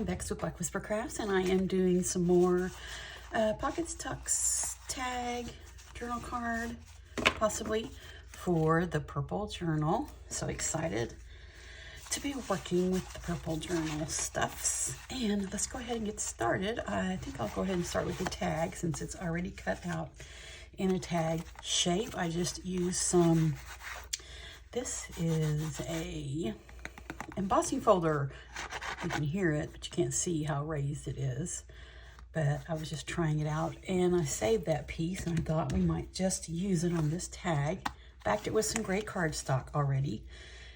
I'm Bex with Black Whisper Crafts, and I am doing some more pockets, tucks, tag, journal card, possibly, for the purple journal. So excited to be working with the purple journal stuffs. And let's go ahead and get started. I think I'll go ahead and start with the tag since it's already cut out in a tag shape. I just used some, this is a embossing folder. You can hear it, but you can't see how raised it is. But I was just trying it out, and I saved that piece, and I thought we might just use it on this tag. Backed it with some gray cardstock already.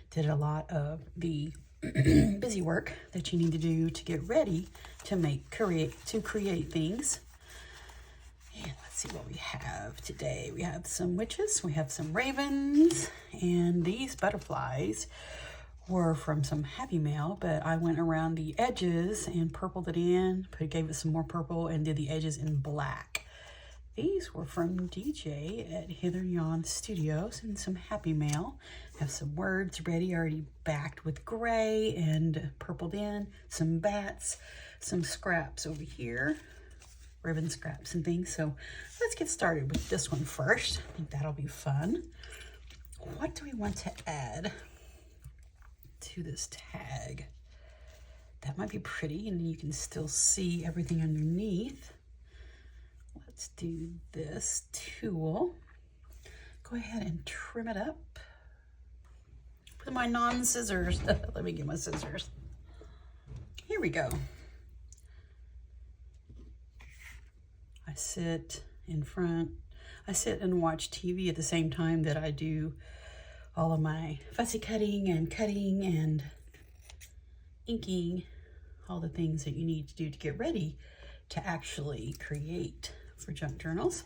Did a lot of the busy work that you need to do to get ready to create things. And let's see what we have today. We have some witches, we have some ravens, and these butterflies were from some Happy Mail, but I went around the edges and purpled it in, gave it some more purple, and did the edges in black. These were from DJ at Hither Yon Studios and some Happy Mail. Have some words ready, already backed with gray and purpled in, some bats, some scraps over here, ribbon scraps and things. So let's get started with this one first. I think that'll be fun. What do we want to add to this tag? That might be pretty, and you can still see everything underneath. Let's do this tool. Go ahead and trim it up with my non-scissors. Let me get my scissors. Here we go. I sit in front. I sit and watch TV at the same time that I do all of my fussy cutting and inking, all the things that you need to do to get ready to actually create for junk journals.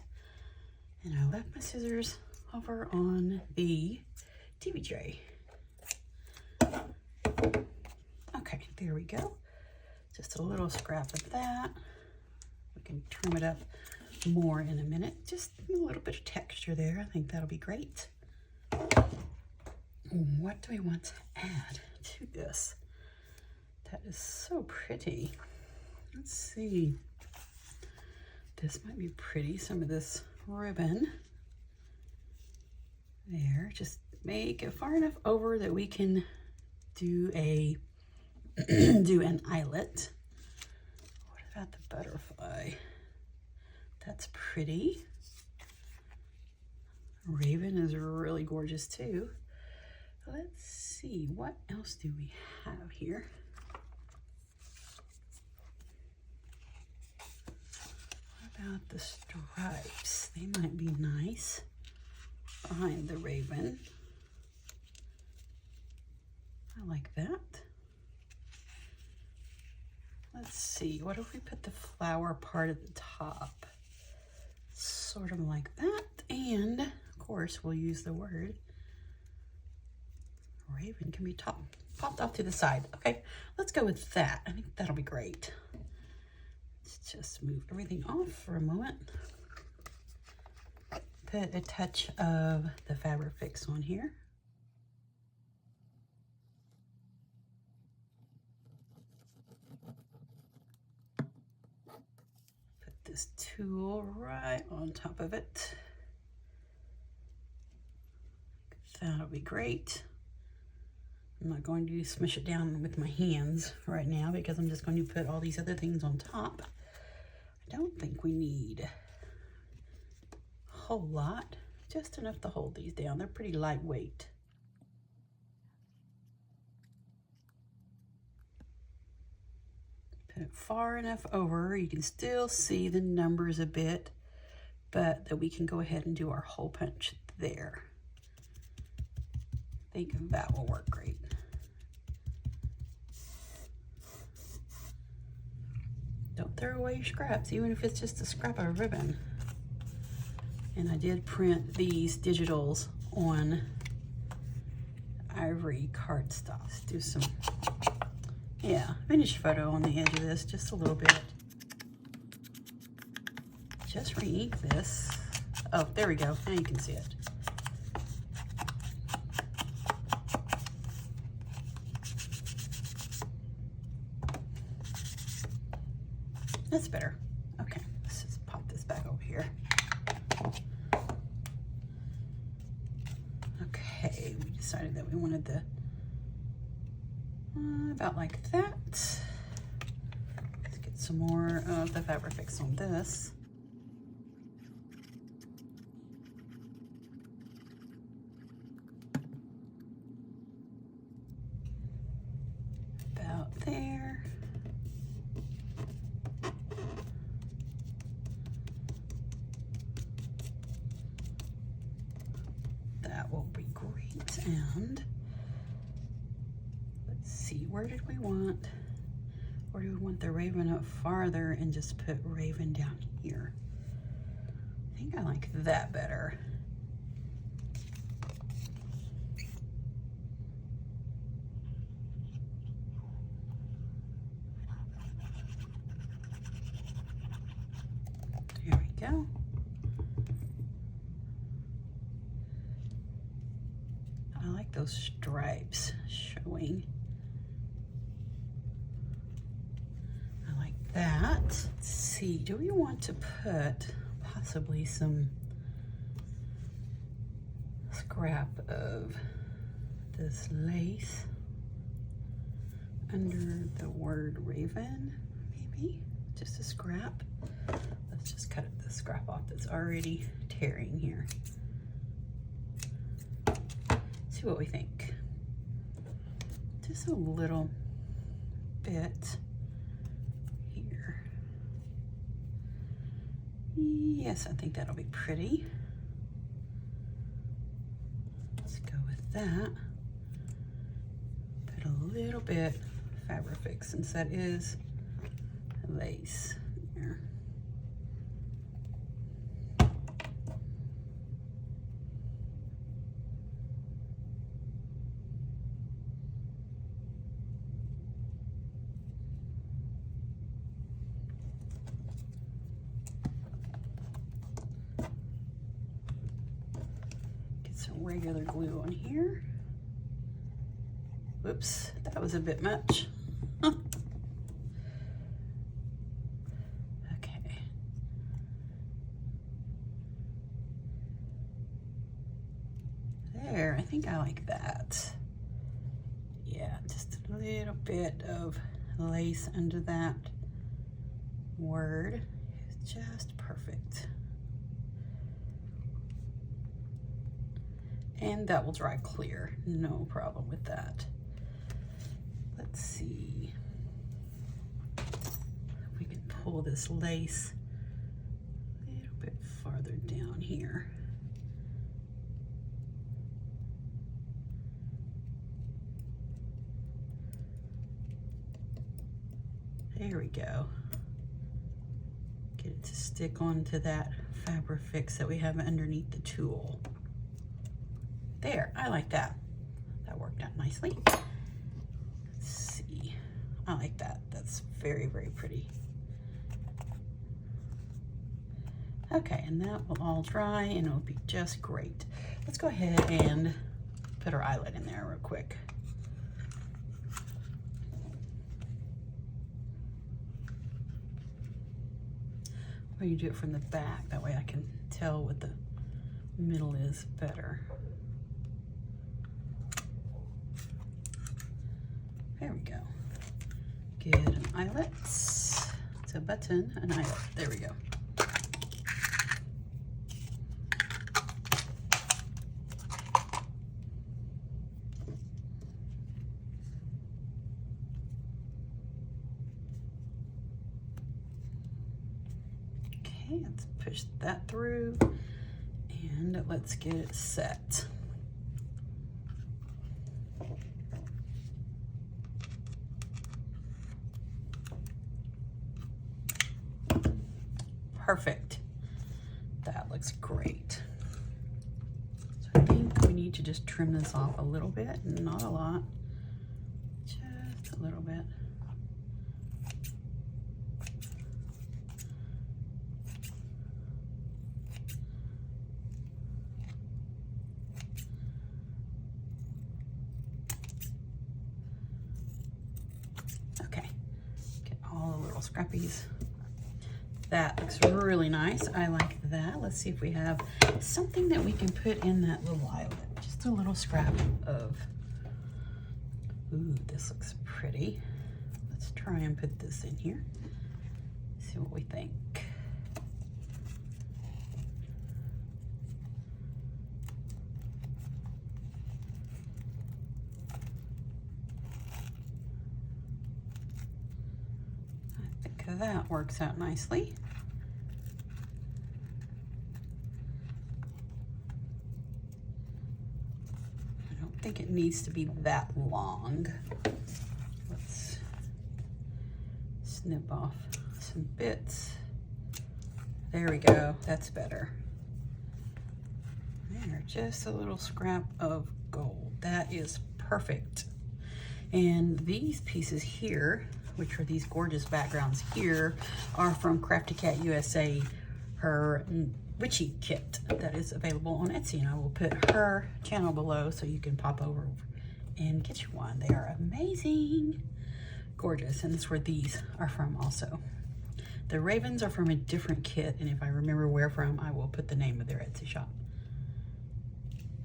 And I left my scissors over on the TV tray. Okay, there we go. Just a little scrap of that. We can trim it up more in a minute. Just a little bit of texture there. I think that'll be great. What do we want to add to this? That is so pretty. Let's see. This might be pretty. Some of this ribbon there. Just make it far enough over that we can do a do an eyelet. What about the butterfly? That's pretty. Raven is really gorgeous too. Let's see, what else do we have here? What about the stripes? They might be nice behind the raven. I like that. Let's see, what if we put the flower part at the top? Sort of like that, and of course we'll use the word. Raven can be popped off to the side. Okay, let's go with that. I think that'll be great. Let's just move everything off for a moment. Put a touch of the Fabric Fix on here. Put this tool right on top of it. That'll be great. I'm not going to smush it down with my hands right now because I'm just going to put all these other things on top. I don't think we need a whole lot, just enough to hold these down. They're pretty lightweight. Put it far enough over, you can still see the numbers a bit, but that we can go ahead and do our hole punch there. I think that will work great. Don't throw away your scraps, even if it's just a scrap of ribbon. And I did print these digitals on ivory cardstock. Let's do some, finish photo on the edge of this, just a little bit. Just re-ink this. Oh, there we go, now you can see it. That's better. Okay, let's just pop this back over here. Okay, we decided that we wanted the, about like that. Let's get some more of the Fabrifix on this. About there. That will be great. And let's see, where did we want, or do we want the raven up farther and just put raven down here? I think I like that better. There we go. I like those stripes showing. I like that. Let's see, do we want to put possibly some scrap of this lace under the word raven? Maybe just a scrap. Let's just cut the scrap off that's already tearing here. See what we think. Just a little bit here. Yes, I think that'll be pretty. Let's go with that. Put a little bit Fabrifix, since that is lace here. Regular glue on here. Whoops, that was a bit much. Okay. There, I think I like that. Yeah, just a little bit of lace under that word is just perfect. And that will dry clear, no problem with that. Let's see if we can pull this lace a little bit farther down here. There we go. Get it to stick onto that Fabrifix that we have underneath the tool. There, I like that. That worked out nicely. Let's see. I like that. That's very, very pretty. Okay, and that will all dry and it'll be just great. Let's go ahead and put our eyelet in there real quick. Or you do it from the back, that way I can tell what the middle is better. There we go. Get an eyelet. It's a button, an eyelet. There we go. Okay, let's push that through and let's get it set. Perfect. That looks great. So I think we need to just trim this off a little bit, not a lot, just a little bit. Okay, get all the little scrappies That looks really nice. I like that. Let's see if we have something that we can put in that little eyelet. Just a little scrap of, ooh, this looks pretty. Let's try and put this in here. See what we think. That works out nicely. I don't think it needs to be that long. Let's snip off some bits. There we go, that's better. There, just a little scrap of gold. That is perfect. And these pieces here, which are these gorgeous backgrounds here, are from Crafty Cat USA, her Witchy kit that is available on Etsy. And I will put her channel below so you can pop over and get you one. They are amazing, gorgeous. And that's where these are from also. The ravens are from a different kit, and if I remember where from, I will put the name of their Etsy shop.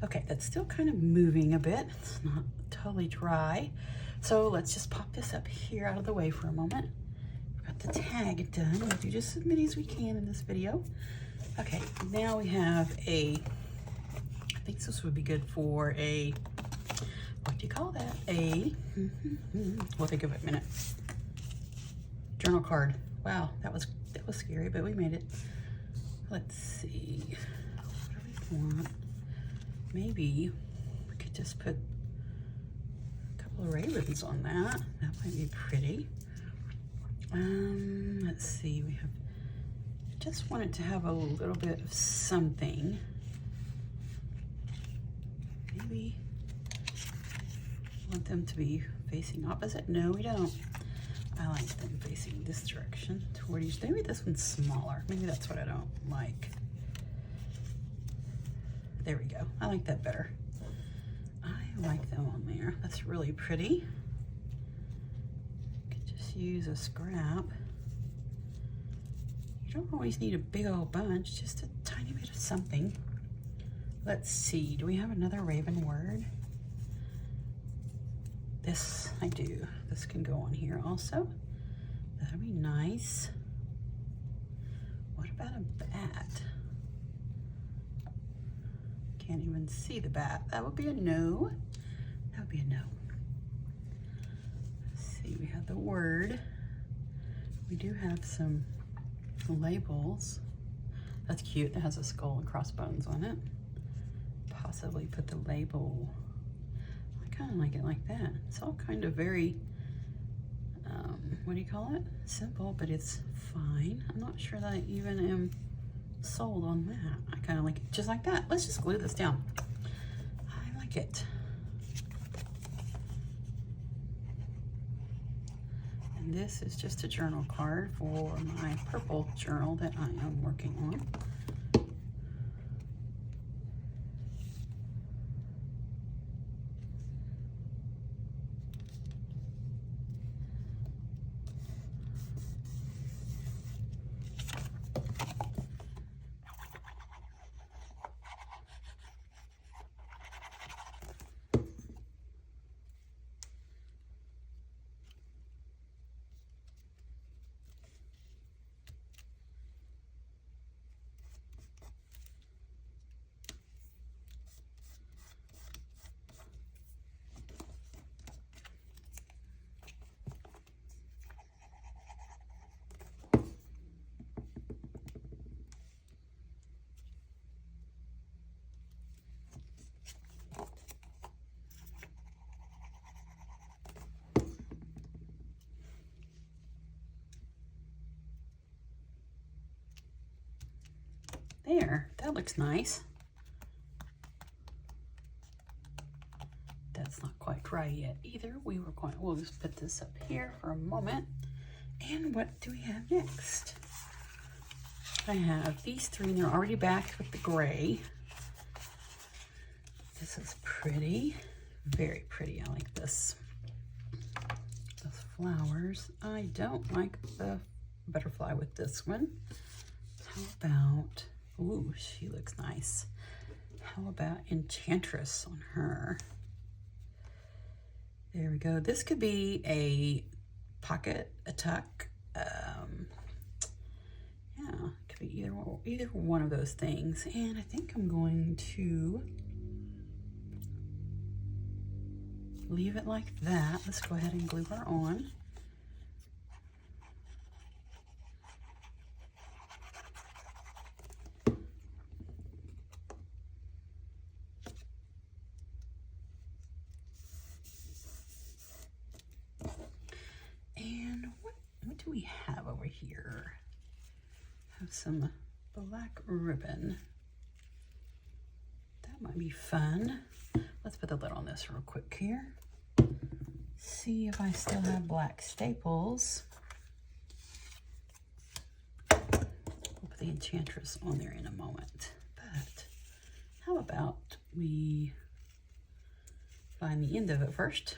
Okay, that's still kind of moving a bit. It's not totally dry. So let's just pop this up here out of the way for a moment. We've got the tag done. We'll do just as many as we can in this video. Okay, now we have a, I think this would be good for a, what do you call that? We'll think of it in a minute. Journal card. Wow, that was scary, but we made it. Let's see, what do we want? Maybe we could just put ravens on that. That might be pretty. Let's see, we have, just wanted to have a little bit of something. Maybe want them to be facing opposite. No, we don't. I like them facing this direction toward each. Maybe this one's smaller. Maybe that's what I don't like. There we go. I like that better. I like them on there. That's really pretty. Could just use a scrap. You don't always need a big old bunch, just a tiny bit of something. Let's see, do we have another raven word? This, I do. This can go on here also. That'd be nice. What about a bat? Can't even see the bat. That would be a no. That would be a no. Let's see, we have the word. We do have some labels. That's cute. It has a skull and crossbones on it. Possibly put the label. I kind of like it like that. It's all kind of very, what do you call it? Simple, but it's fine. I'm not sure that I even am sold on that. I kind of like it just like that. Let's just glue this down. I like it. And this is just a journal card for my purple journal that I am working on. There, that looks nice. That's not quite dry yet either. We'll just put this up here for a moment. And what do we have next? I have these three, and they're already backed with the gray. This is pretty, very pretty. I like this. Those flowers. I don't like the butterfly with this one. How about, ooh, she looks nice. How about Enchantress on her? There we go. This could be a pocket, a tuck. Yeah, it could be either one of those things. And I think I'm going to leave it like that. Let's go ahead and glue her on. And what do we have over here? Have some black ribbon. That might be fun. Let's put the lid on this real quick here. See if I still have black staples. We'll put the Enchantress on there in a moment. But how about we find the end of it first?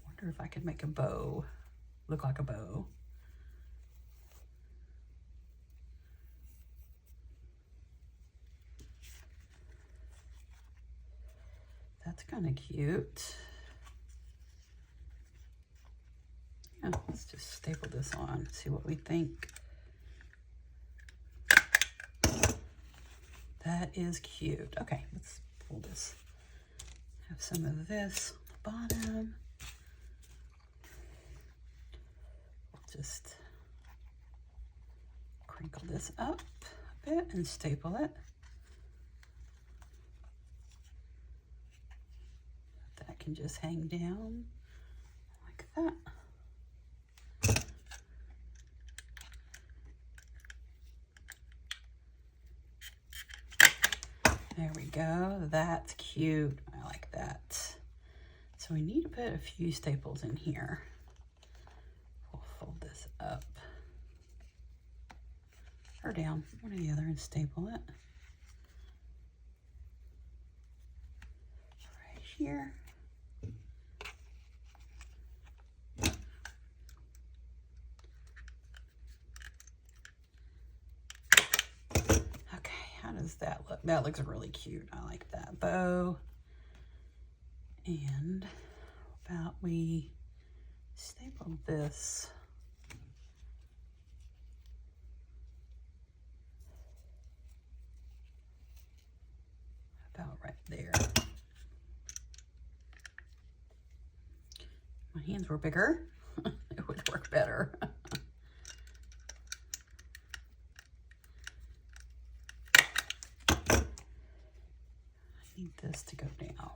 Wonder if I could make a bow look like a bow. That's kind of cute. Yeah, let's just staple this on, see what we think. That is cute. Okay, let's pull this. Have some of this on the bottom. We'll just crinkle this up a bit and staple it. That can just hang down like that. There we go. That's cute. I like that. So we need to put a few staples in here. We'll fold this up or down, one or the other, and staple it right here. How does that look? That looks really cute. I like that bow. And how about we staple this about right there. My hands were bigger. It would work better. Need this to go down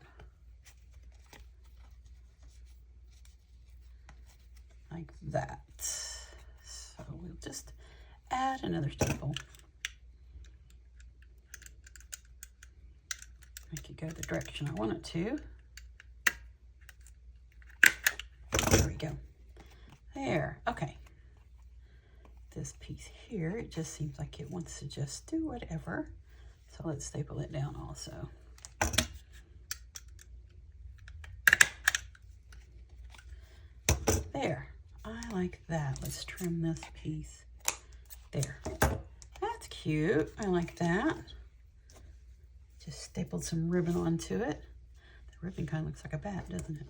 like that. So we'll just add another staple. Make it go the direction I want it to. There we go. There. Okay. This piece here, it just seems like it wants to just do whatever. So let's staple it down also. There, I like that. Let's trim this piece. There, that's cute. I like that. Just stapled some ribbon onto it. The ribbon kind of looks like a bat, doesn't it?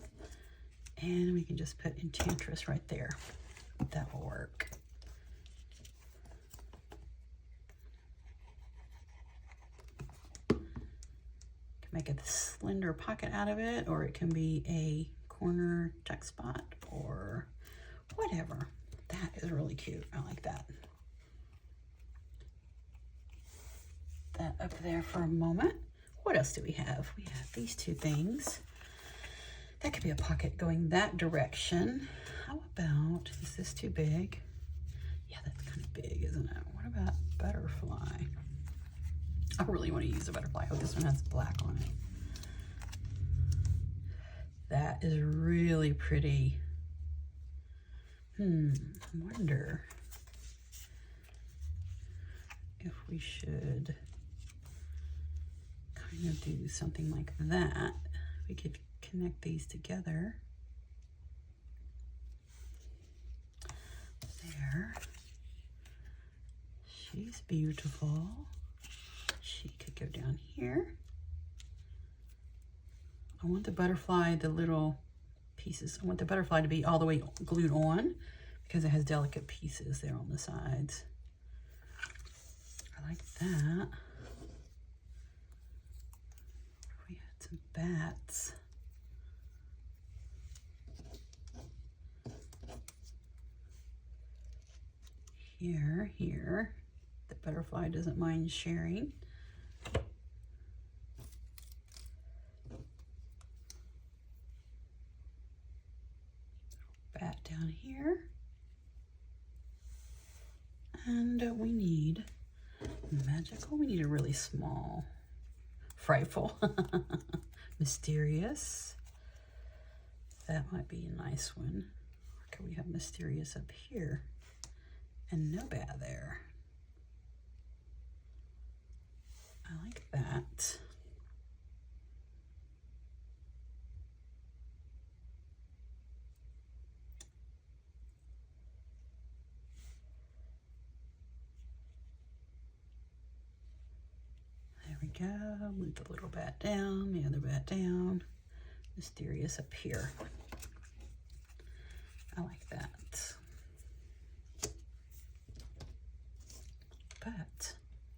And we can just put Enchantress right there. That will work. Can make a slender pocket out of it, or it can be a corner tuck spot or whatever. That is really cute. I like that. That up there for a moment. What else do we have? We have these two things. That could be a pocket going that direction. How about, is this too big? Yeah, that's kind of big, isn't it? What about butterfly? I really want to use a butterfly. Oh, this one has black on it. That is really pretty. I wonder if we should kind of do something like that. We could connect these together. There. She's beautiful. She could go down here. I want the butterfly, the little pieces, I want the butterfly to be all the way glued on because it has delicate pieces there on the sides. I like that. We had some bats. Here. The butterfly doesn't mind sharing. Bat down here. And we need magical. We need a really small, frightful, mysterious. That might be a nice one. Or could we have mysterious up here? And no bat there. I like that. There we go. Move the little bat down, the other bat down. Mysterious up here. I like that. But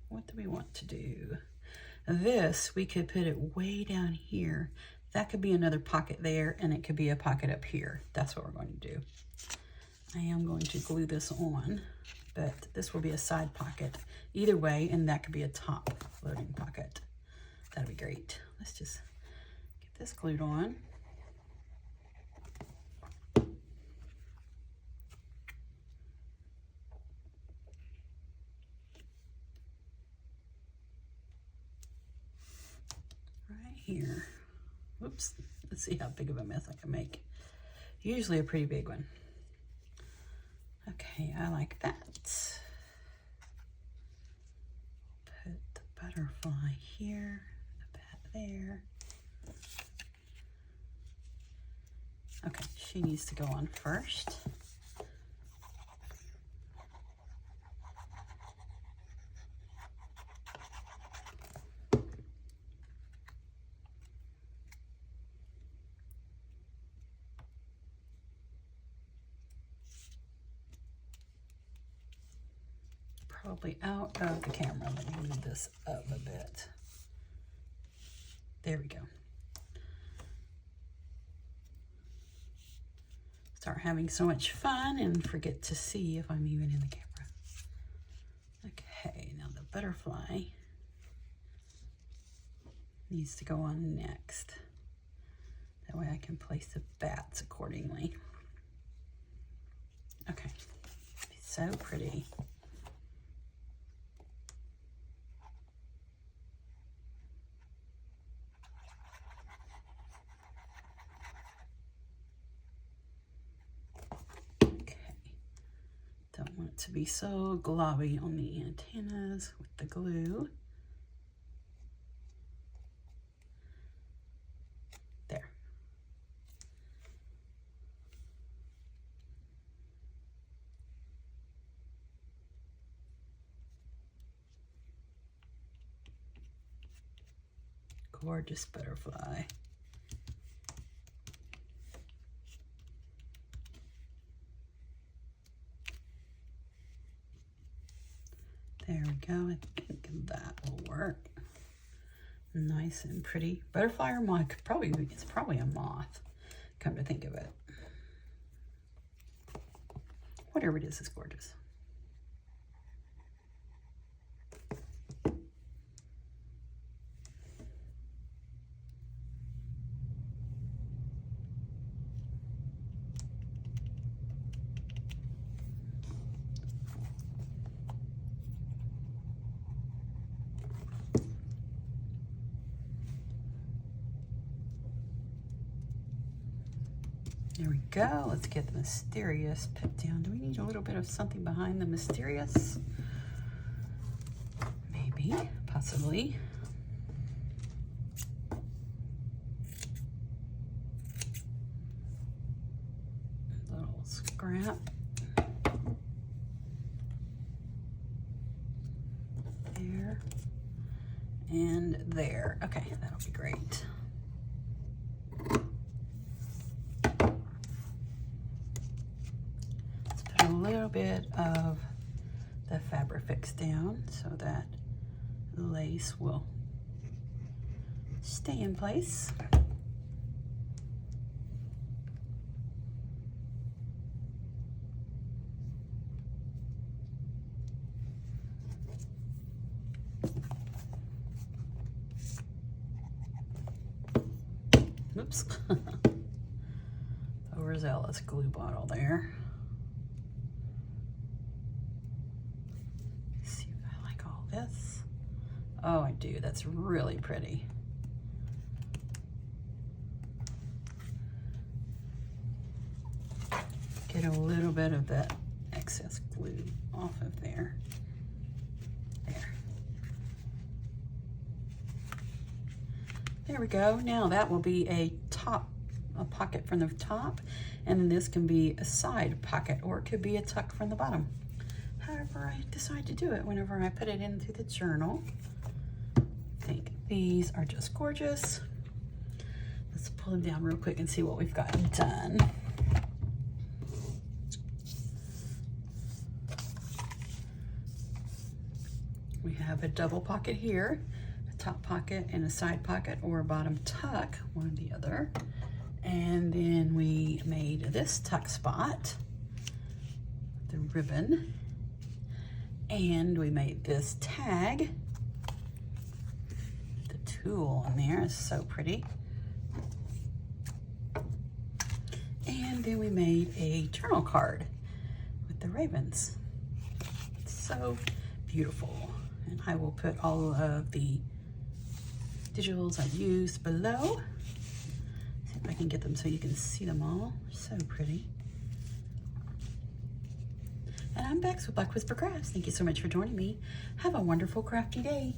what do we want to do? This, we could put it way down here. That could be another pocket there, and it could be a pocket up here. That's what we're going to do. I am going to glue this on, but this will be a side pocket either way, and that could be a top loading pocket. That'd be great. Let's just get this glued on. Here. Whoops. Let's see how big of a mess I can make. Usually a pretty big one. Okay, I like that. Put the butterfly here, the bat there. Okay, she needs to go on first. Probably out of the camera. Let me move this up a bit. There we go. Start having so much fun and forget to see if I'm even in the camera. Okay, now the butterfly needs to go on next. That way I can place the bats accordingly. Okay, so pretty. Don't want it to be so globby on the antennas with the glue. There. Gorgeous butterfly. There we go. I think that will work. Nice and pretty. Butterfly or moth? It's probably a moth, come to think of it. Whatever it is, it's gorgeous. There we go. Let's get the mysterious put down. Do we need a little bit of something behind the mysterious? Maybe, possibly. scrap. There and there. Okay, that'll be great. Let's put a little bit of the Fabrifix down so that the lace will stay in place. Oops. Overzealous glue bottle there. Let's see if I like all this. Oh, I do. That's really pretty. Get a little bit of that excess glue off of there. There we go. Now that will be a pocket from the top, and then this can be a side pocket, or it could be a tuck from the bottom. However I decide to do it whenever I put it into the journal. I think these are just gorgeous. Let's pull them down real quick and see what we've got done. We have a double pocket here, top pocket and a side pocket or a bottom tuck, one or the other. And then we made this tuck spot, the ribbon, and we made this tag. The tulle on there is so pretty. And then we made a journal card with the ravens. It's so beautiful. And I will put all of the digitals I used below. See if I can get them so you can see them all. So pretty. And I'm Bex with Black Whisper Crafts. Thank you so much for joining me. Have a wonderful crafty day.